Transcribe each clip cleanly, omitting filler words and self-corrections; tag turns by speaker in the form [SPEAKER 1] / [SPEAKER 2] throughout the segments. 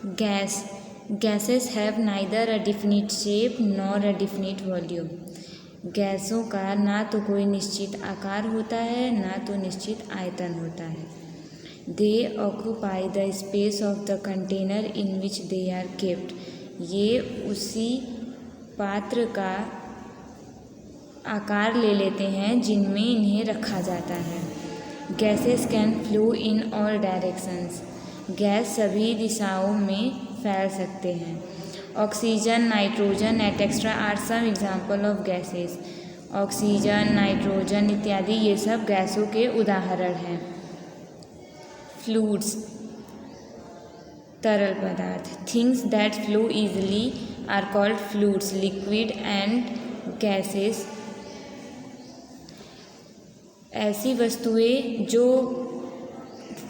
[SPEAKER 1] Gas gases have neither a definite shape nor a definite volume. गैसों का ना तो कोई निश्चित आकार होता है ना तो निश्चित आयतन होता है। They occupy the space of the container in which they are kept. ये उसी पात्र का आकार ले लेते हैं जिनमें इन्हें रखा जाता है। Gases can flow in all directions. Gas सभी दिशाओं में फैल सकते हैं। Oxygen, nitrogen etcetera are some example of gases. Oxygen, nitrogen इत्यादि ये सब गैसों के उदाहरण हैं। फ्लूइड्स तरल पदार्थ। Things that flow easily are called fluids. Liquid and gases ऐसी वस्तुएं जो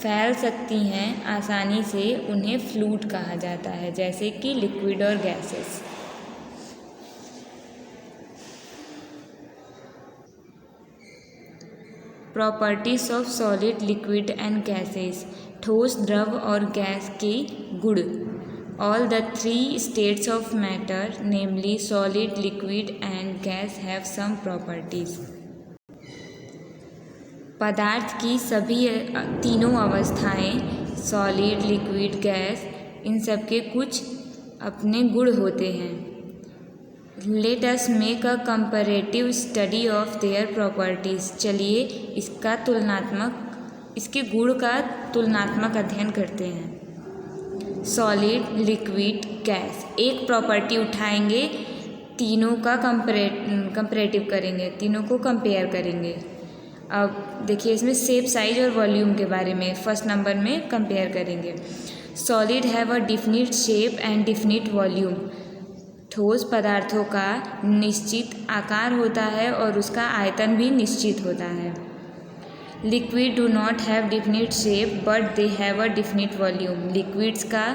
[SPEAKER 1] फैल सकती हैं आसानी से उन्हें फ्लूइड कहा जाता है, जैसे कि लिक्विड और gases. Properties of solid, liquid and gases. ठोस, द्रव और गैस के गुण। All the three states of matter namely solid, liquid and gas have some properties. पदार्थ की सभी तीनों अवस्थाएं सॉलिड, लिक्विड, गैस इन सब के कुछ अपने गुण होते हैं। Let us make a comparative study of their properties. चलिए इसके गुण का तुलनात्मक अध्ययन करते हैं। Solid, liquid, gas. एक प्रॉपर्टी उठाएंगे, तीनों का कंपैरेटिव करेंगे, तीनों को कंपेयर करेंगे। अब देखिए इसमें शेप, साइज और वॉल्यूम के बारे में फर्स्ट नंबर में कंपेयर करेंगे। Solid have a definite shape and definite volume. ठोस पदार्थों का निश्चित आकार होता है और उसका आयतन भी निश्चित होता है। Liquid do not have definite shape but they have a definite volume. Liquids का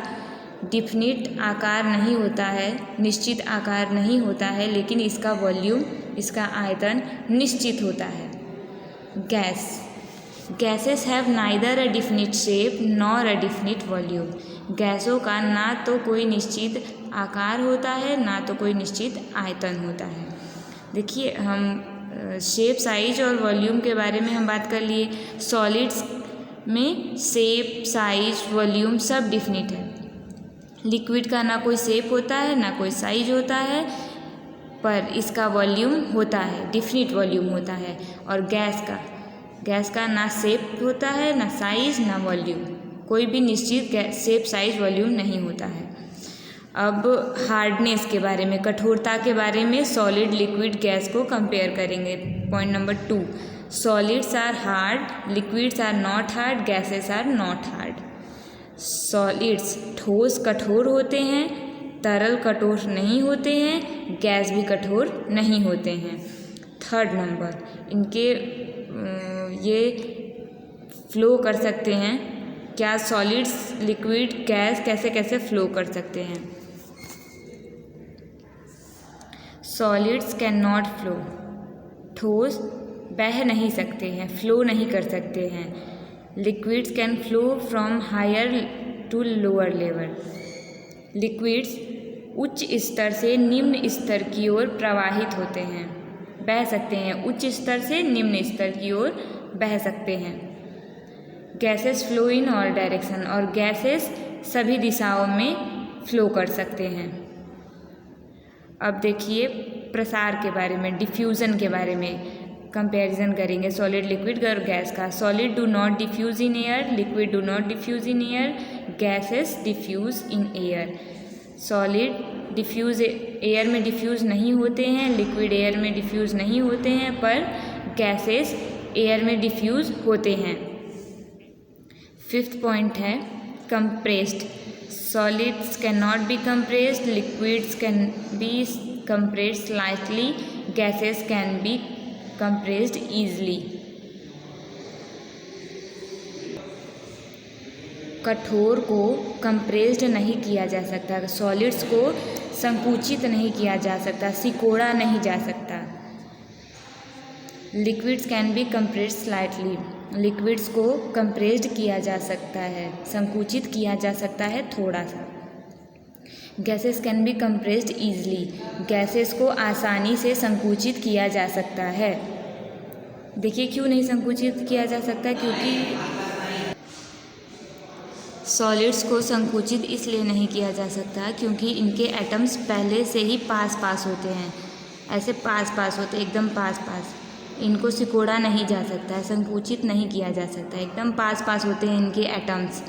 [SPEAKER 1] डिफिनिट आकार नहीं होता है, निश्चित आकार नहीं होता है, लेकिन इसका वॉल्यूम, इसका आयतन निश्चित होता है। Gases have neither a definite shape nor a definite volume. गैसों का ना तो कोई निश्चित आकार होता है ना तो कोई निश्चित आयतन होता है। देखिए हम शेप, साइज और वॉल्यूम के बारे में हम बात कर लिए। सॉलिड्स में शेप, साइज, वॉल्यूम सब डिफिनिट है। लिक्विड का ना कोई शेप होता है ना कोई साइज होता है, पर इसका वॉल्यूम होता है, डिफिनिट वॉल्यूम होता है। और गैस का ना शेप होता है, ना साइज, ना वॉल्यूम, कोई भी निश्चित शेप, साइज, वॉल्यूम नहीं होता है। अब हार्डनेस के बारे में, कठोरता के बारे में सॉलिड, लिक्विड, गैस को कंपेयर करेंगे। Point number 2, solids are hard, liquids are not hard, gases are not hard. सॉलिड्स ठोस कठोर होते हैं, तरल कठोर नहीं होते हैं, गैस भी कठोर नहीं होते हैं। थर्ड नंबर, इनके ये फ्लो कर सकते हैं। क्या सॉलिड्स, लिक्विड, गैस कैसे कैसे फ्लो कर सकते हैं? Solids can not flow. ठोस बह नहीं सकते हैं, फ्लो नहीं कर सकते हैं। Liquids can flow from higher to lower level. Liquids उच्च स्तर से निम्न स्तर की ओर प्रवाहित होते हैं, बह सकते हैं, उच्च स्तर से निम्न स्तर की ओर बह सकते हैं। Gases flow in all direction. और गैसेस सभी दिशाओं में फ्लो कर सकते हैं। अब देखिए प्रसार के बारे में, डिफ्यूज़न के बारे में कंपैरिजन करेंगे सॉलिड, लिक्विड और गैस का। Solid do not diffuse in air, liquid do not diffuse in air, gases diffuse in air. Solid diffuse air में डिफ्यूज़ नहीं होते हैं, लिक्विड एयर में डिफ्यूज़ नहीं होते हैं, पर गैसेस एयर में डिफ्यूज़ होते हैं। फिफ्थ पॉइंट है compressed. Solids can not be compressed, liquids can be compressed slightly, gases can be compressed easily. कठोर को कंप्रेस्ड नहीं किया जा सकता, सॉलिड्स को संकुचित नहीं किया जा सकता, सिकोड़ा नहीं जा सकता। Liquids can be compressed slightly. Liquids को कंप्रेस्ड किया जा सकता है, संकुचित किया जा सकता है थोड़ा सा। Gases can be compressed easily, gases को आसानी से संकुचित किया जा सकता है। देखिए क्यों नहीं संकुचित किया जा सकता, क्योंकि सॉलिड्स को संकुचित इसलिए नहीं किया जा सकता क्योंकि इनके एटम्स पहले से ही पास पास होते हैं, ऐसे पास पास होते, एकदम पास पास। इनको सिकोड़ा नहीं जा सकता है, संकुचित नहीं किया जा सकता, एकदम पास पास होते हैं इनके एटम्स।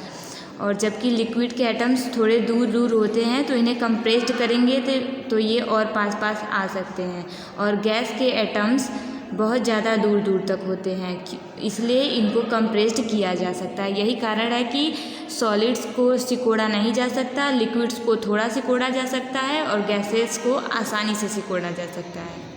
[SPEAKER 1] और जबकि लिक्विड के एटम्स थोड़े दूर दूर होते हैं, तो इन्हें कंप्रेस्ड करेंगे तो ये और पास पास आ सकते हैं। और गैस के एटम्स बहुत ज़्यादा दूर दूर तक होते हैं, इसलिए इनको कंप्रेस्ड किया जा सकता है। यही कारण है कि सॉलिड्स को सिकोड़ा नहीं जा सकता, लिक्विड्स को थोड़ा सिकोड़ा जा सकता है और गैसेस को आसानी से सिकोड़ा जा सकता है।